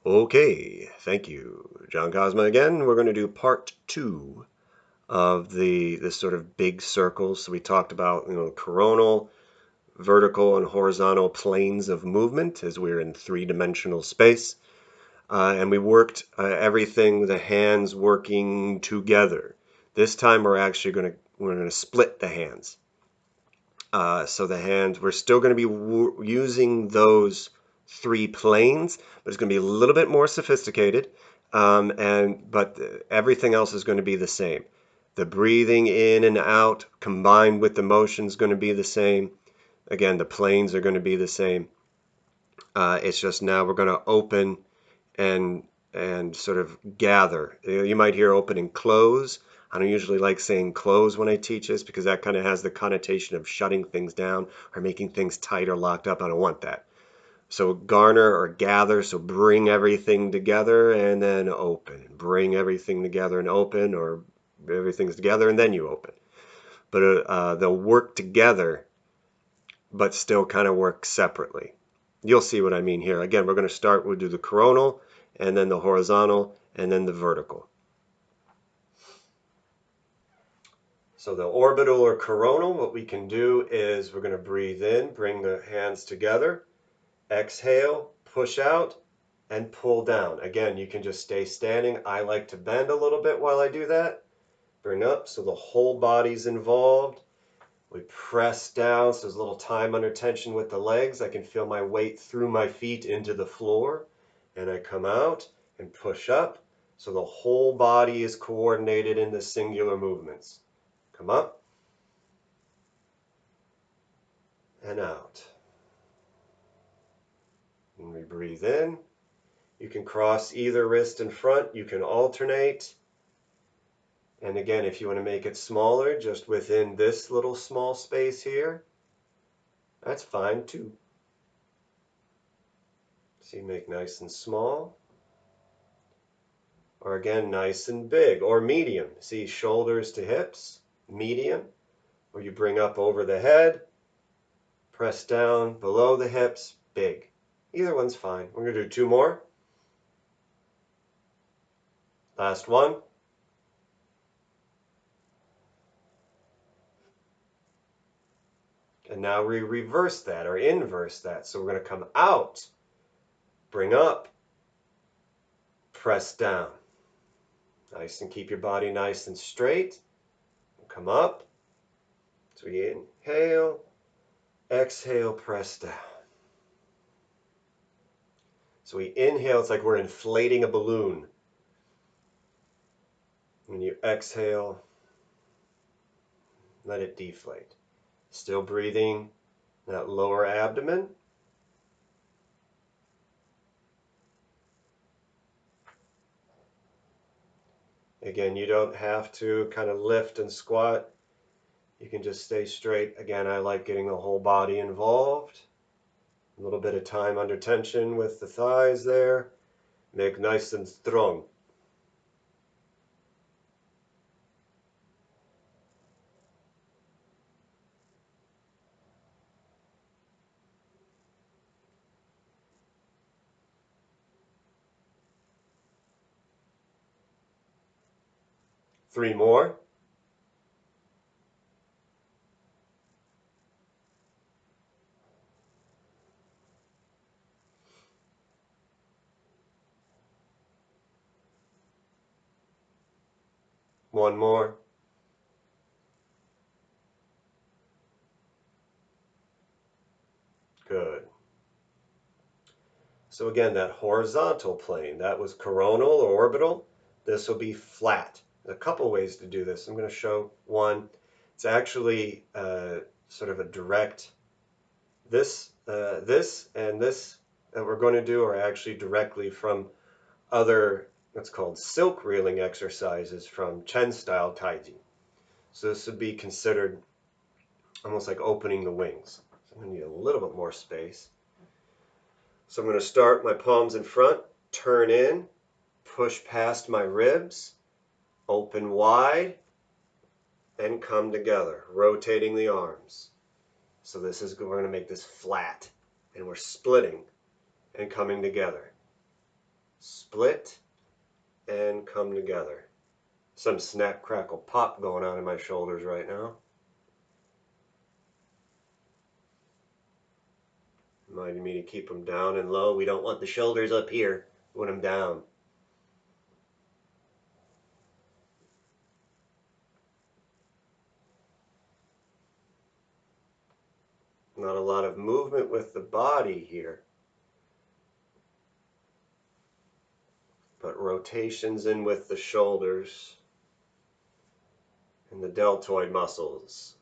Okay, thank you. John Cosma again. We're going to do part two of this sort of big circles. So we talked about, coronal, vertical, and horizontal planes of movement as we're in three-dimensional space. And we worked everything, the hands working together. This time we're going to split the hands. So the hands, we're still going to be using those three planes, but it's going to be a little bit more sophisticated. But everything else is going to be the same. The breathing in and out combined with the motion is going to be the same. Again, the planes are going to be the same. It's just now we're going to open and sort of gather. You might hear open and close. I don't usually like saying close when I teach this because that kind of has the connotation of shutting things down or making things tight or locked up. I don't want that. So garner or gather, so bring everything together and then open. Bring everything together and open, or everything's together and then you open. But they'll work together but still kind of work separately. You'll see what I mean here. Again, we'll do the coronal, and then the horizontal, and then the vertical. So the orbital or coronal, what we can do is we're going to breathe in, bring the hands together, exhale, push out, and pull down. Again, you can just stay standing. I like to bend a little bit while I do that. Bring up so the whole body's involved. We press down, so there's a little time under tension with the legs. I can feel my weight through my feet into the floor. And I come out and push up, so the whole body is coordinated in the singular movements. Come up and out. And we breathe in. You can cross either wrist in front. You can alternate. And again, if you want to make it smaller, just within this little small space here, that's fine too. So you make nice and small. Or again, nice and big, or medium. See, shoulders to hips, medium. Or you bring up over the head, press down below the hips, big. Either one's fine. We're going to do two more. Last one. And now we reverse that or inverse that. So we're going to come out, bring up, press down. Nice, and keep your body nice and straight. Come up. So we inhale, exhale, press down. So we inhale, it's like we're inflating a balloon. When you exhale, let it deflate. Still breathing that lower abdomen. Again, you don't have to kind of lift and squat. You can just stay straight. Again, I like getting the whole body involved. A little bit of time under tension with the thighs there. Make nice and strong. Three more. One more. Good. So again, that horizontal plane, that was coronal or orbital. This will be flat. There's a couple ways to do this. I'm going to show one. It's actually sort of a direct, this and this that we're going to do are actually directly from other, what's called silk reeling exercises from Chen style Taiji. So this would be considered almost like opening the wings. So I'm going to need a little bit more space. So I'm going to start my palms in front, turn in, push past my ribs, open wide, and come together, rotating the arms. So we're going to make this flat, and we're splitting and coming together. split, and come together. Some snap, crackle, pop going on in my shoulders right now. Reminding me to keep them down and low. We don't want the shoulders up here. We want them down. Not a lot of movement with the body here, but rotations in with the shoulders and the deltoid muscles.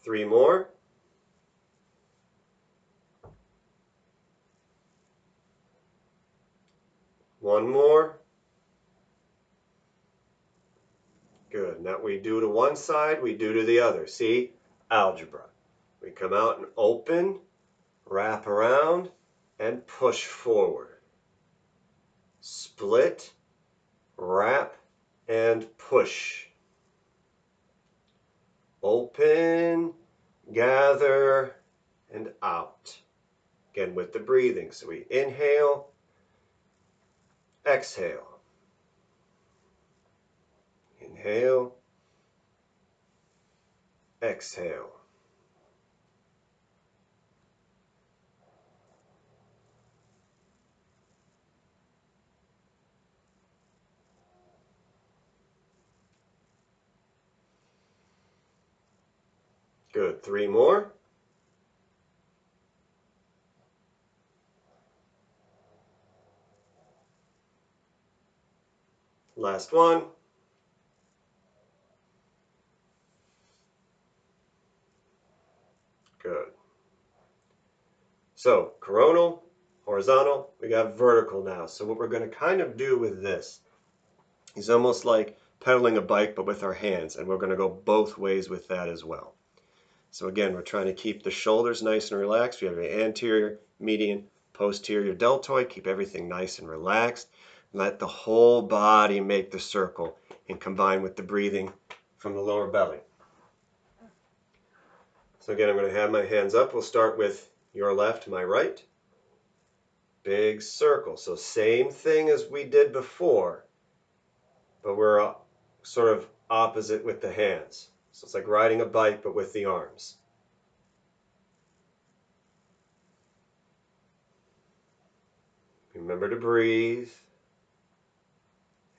Three more. One more. Good. Now we do to one side, we do to the other. See? Algebra. We come out and open, wrap around, and push forward. Split, wrap, and push. Open, gather, and out. Again with the breathing. So we inhale, exhale. Inhale, exhale. Good. Three more. Last one. Good. So coronal, horizontal, we got vertical now. So what we're going to kind of do with this is almost like pedaling a bike but with our hands, and we're going to go both ways with that as well. So again, we're trying to keep the shoulders nice and relaxed. We have your anterior, median, posterior deltoid. Keep everything nice and relaxed. Let the whole body make the circle and combine with the breathing from the lower belly. So again, I'm going to have my hands up. We'll start with your left, my right. Big circle. So same thing as we did before, but we're sort of opposite with the hands. So it's like riding a bike, but with the arms. Remember to breathe.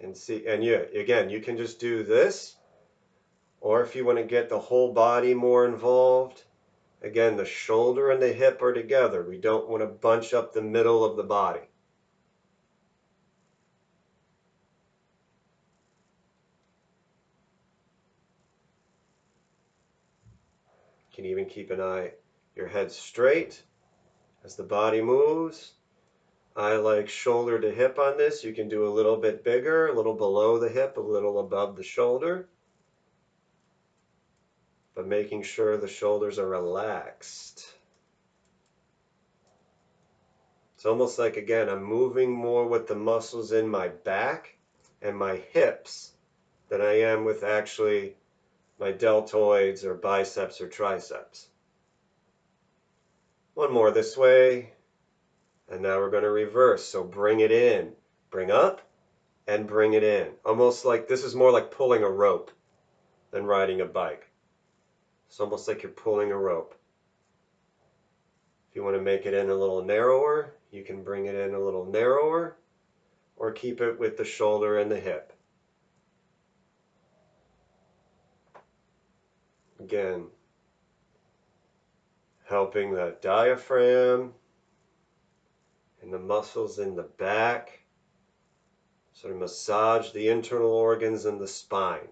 And see, and yeah, again, you can just do this, or if you want to get the whole body more involved, again, the shoulder and the hip are together. We don't want to bunch up the middle of the body. You can even keep an eye, your head straight as the body moves. I like shoulder to hip on this. You can do a little bit bigger, a little below the hip, a little above the shoulder. But making sure the shoulders are relaxed. It's almost like, again, I'm moving more with the muscles in my back and my hips than I am with actually my deltoids or biceps or triceps. One more this way. And now we're going to reverse. So bring it in. Bring up and bring it in. Almost like this is more like pulling a rope than riding a bike. It's almost like you're pulling a rope. If you want to make it in a little narrower, you can bring it in a little narrower or keep it with the shoulder and the hip. Again, helping the diaphragm and the muscles in the back sort of massage the internal organs and the spine.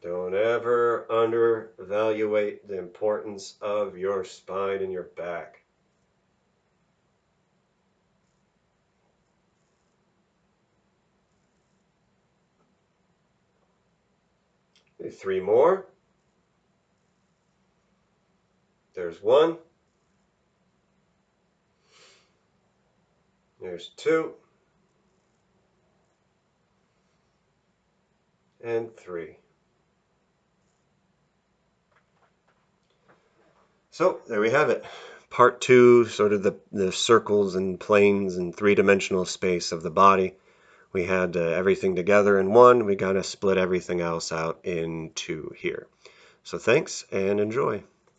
Don't ever undervalue the importance of your spine and your back. Three more. There's one. There's two. and 3. So there we have it. Part 2, sort of the circles and planes and three-dimensional space of the body. We had everything together in one. We kind of split everything else out in 2 here. So thanks and enjoy.